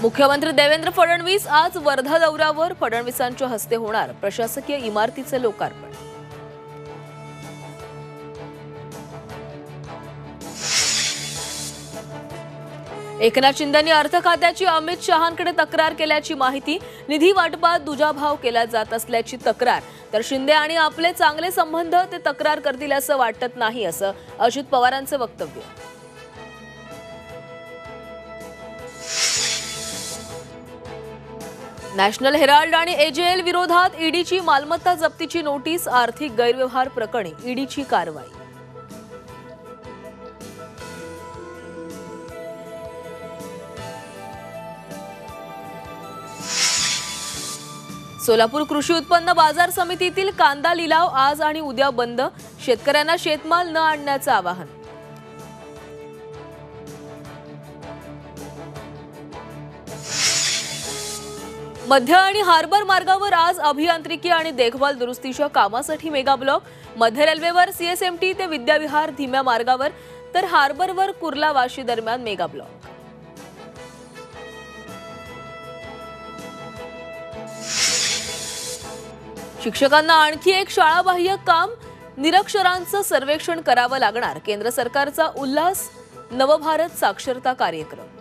मुख्यमंत्री देवेंद्र फडणवीस आज वर्धा दौऱ्यावर. फडणवीसांच्या हस्ते होणार प्रशासकीय इमारतीचे लोकार्पण. एकनाथ शिंदेंनी अर्थ खात्याची अमित शहांकडे तक्रार केल्याची माहिती. निधी वाटपात दुजाभाव केला जात असल्याची तक्रार. तर शिंदे आणि आपले चांगले संबंध ते तक्रार करतील असं वाटत नाही, असं अजित पवारांचे वक्तव्य. नॅशनल हेराल्ड आणि एजेएल विरोधात ईडीची मालमत्ता जप्तीची नोटीस. आर्थिक गैरव्यवहार प्रकरणी ईडीची कारवाई. सोलापूर कृषी उत्पन्न बाजार समितीतील कांदा लिलाव आज आणि उद्या बंद. शेतकऱ्यांना शेतमाल न आणण्याचं आवाहन. मध्य आणि हार्बर मार्गावर आज अभियांत्रिकी आणि देखभाल दुरुस्तीच्या कामासाठी मेगा ब्लॉक. मध्य रेल्वेवर सीएसएमटी ते विद्याविहार धीम्या मार्गावर, तर हार्बरवर कुर्ला वाशी दरम्यान मेगा ब्लॉक. शिक्षकांना आणखी एक शाळाबाह्य काम. निरक्षरांचं सर्वेक्षण करावं लागणार. केंद्र सरकारचा उल्हास नवभारत साक्षरता कार्यक्रम.